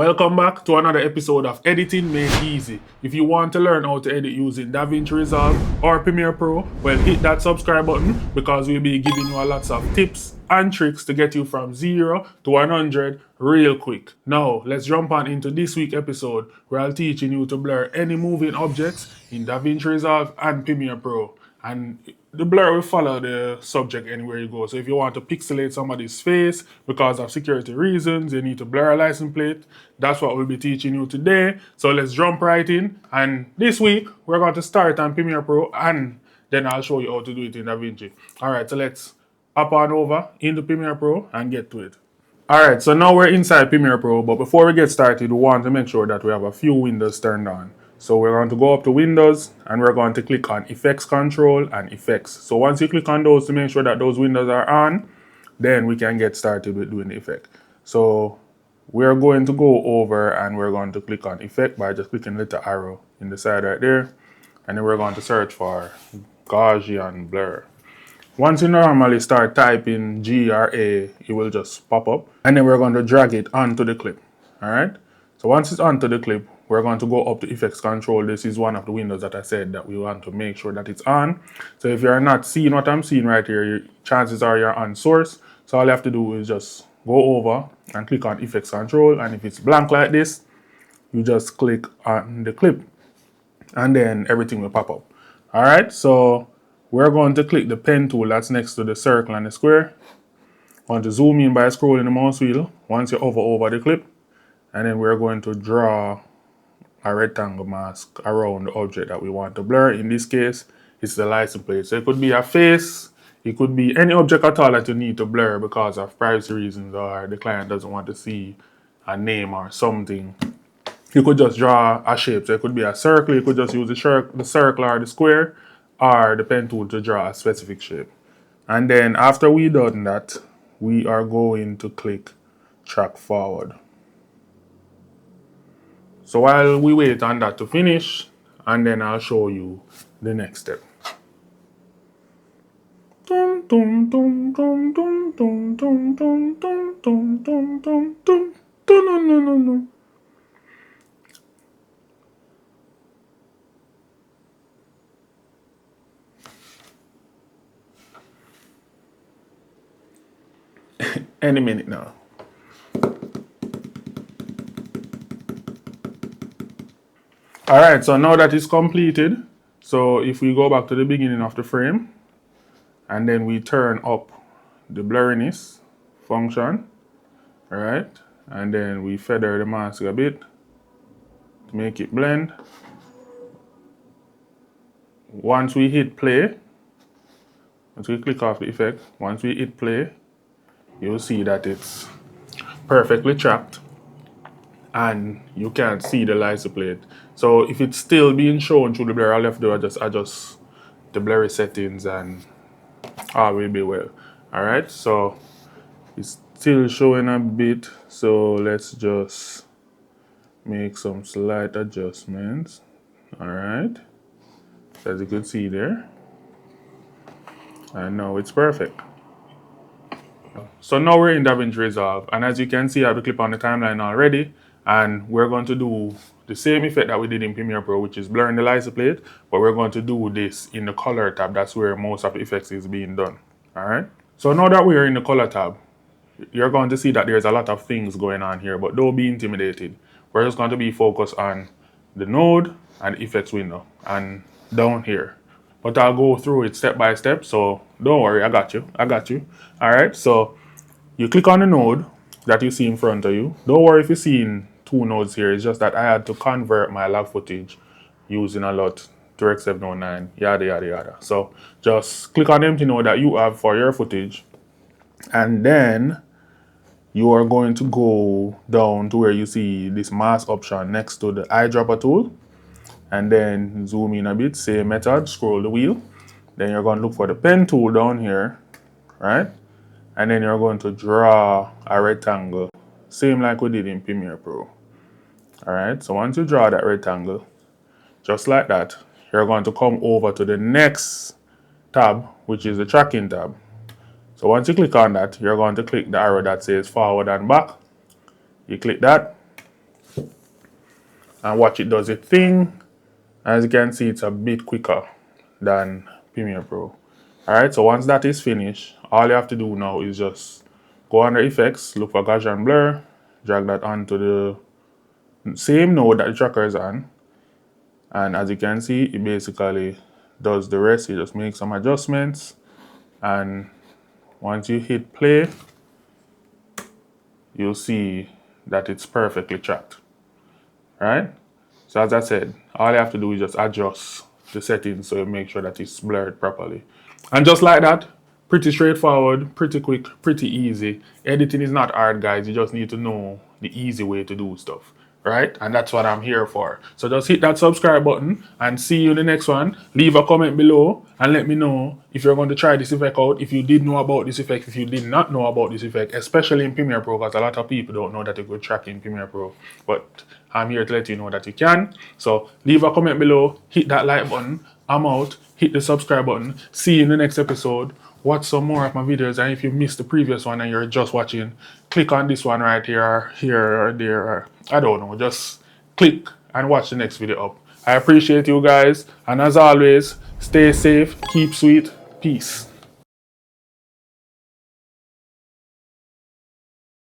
Welcome back to another episode of Editing Made Easy. If you want to learn how to edit using Davinci Resolve or Premiere Pro, well, hit that subscribe button because we'll be giving you lots of tips and tricks to get you from 0 to 100 real quick. Now, let's jump on into this week's episode where I'll teaching you to blur any moving objects in Davinci Resolve and Premiere Pro. And the blur will follow the subject anywhere you go. So if you want to pixelate somebody's face because of security reasons, you need to blur a license plate. That's what we'll be teaching you today. So let's jump right in. And this week, we're going to start on Premiere Pro and then I'll show you how to do it in DaVinci. All right, so let's hop on over into Premiere Pro and get to it. All right, so now we're inside Premiere Pro, but before we get started, we want to make sure that we have a few windows turned on. So we're going to go up to Windows and we're going to click on Effects Control and Effects. So once you click on those to make sure that those windows are on, then we can get started with doing the effect. So we're going to go over and we're going to click on Effect by just clicking the little arrow in the side right there. And then we're going to search for Gaussian Blur. Once you normally start typing G or A, it will just pop up. And then we're going to drag it onto the clip. All right. So once it's onto the clip, we're going to go up to Effects Control. This is one of the windows that I said that we want to make sure that it's on. So if you're not seeing what I'm seeing right here, chances are you're on source. So all you have to do is just go over and click on Effects Control. And if it's blank like this, you just click on the clip and then everything will pop up. All right, so we're going to click the pen tool that's next to the circle and the square. Want to zoom in by scrolling the mouse wheel once you hover over the clip. And then we're going to draw a rectangle mask around the object that we want to blur. In this case, it's the license plate. So it could be a face, it could be any object at all that you need to blur because of privacy reasons or the client doesn't want to see a name or something. You could just draw a shape. So it could be a circle, you could just use the circle or the square or the pen tool to draw a specific shape. And then after we've done that, we are going to click Track Forward. So while we wait on that to finish, and then I'll show you the next step. Any minute now. All right, so now that is completed, so if we go back to the beginning of the frame, and then we turn up the blurriness function, all right, and then we feather the mask a bit to make it blend. Once we hit play, once we click off the effect, once we hit play, you'll see that it's perfectly tracked and you can't see the license plate. So if it's still being shown through the blur, all I have to do is just adjust the blurry settings and all will be well. All right, so it's still showing a bit, so let's just make some slight adjustments. All right, as you can see there, and now it's perfect. So now we're in Davinci Resolve, and as you can see, I have the clip on the timeline already, and we're going to do the same effect that we did in Premiere Pro, which is blurring the license plate, but we're going to do this in the color tab. That's where most of the effects is being done. All right. So now that we're in the color tab, you're going to see that there's a lot of things going on here, but don't be intimidated. We're just going to be focused on the node and the effects window and down here. But I'll go through it step by step, so don't worry, I got you. All right, so you click on the node that you see in front of you. Don't worry if you're seeing two nodes here. It's just that I had to convert my log footage using a lot DirectX 709, yada, yada, yada. So just click on the empty node that you have for your footage. And then you are going to go down to where you see this mask option next to the eyedropper tool. And then zoom in a bit, same method, scroll the wheel. Then you're going to look for the pen tool down here, right? And then you're going to draw a rectangle, same like we did in Premiere Pro. All right, so once you draw that rectangle, just like that, you're going to come over to the next tab, which is the tracking tab. So once you click on that, you're going to click the arrow that says forward and back. You click that, and watch it does its thing. As you can see, it's a bit quicker than Premiere Pro. Alright, so once that is finished, all you have to do now is just go under effects, look for Gaussian blur, drag that onto the same node that the tracker is on, and as you can see, it basically does the rest. You just make some adjustments, and once you hit play, you'll see that it's perfectly tracked. Right? So as I said, all you have to do is just adjust the settings so you make sure that it's blurred properly. And just like that, pretty straightforward, pretty quick, pretty easy. Editing is not hard, guys. You just need to know the easy way to do stuff. Right? And that's what I'm here for. So just hit that subscribe button and see you in the next one. Leave a comment below and let me know if you're going to try this effect out, if you did know about this effect, if you did not know about this effect, especially in Premiere Pro, because a lot of people don't know that you could track in Premiere Pro. But I'm here to let you know that you can. So leave a comment below, hit that like button. I'm out. Hit the subscribe button. See you in the next episode. Watch some more of my videos, and if you missed the previous one and you're just watching, click on this one right here or there, or I don't know, just click and watch the next video up. I appreciate you guys, and as always, stay safe, keep sweet, peace.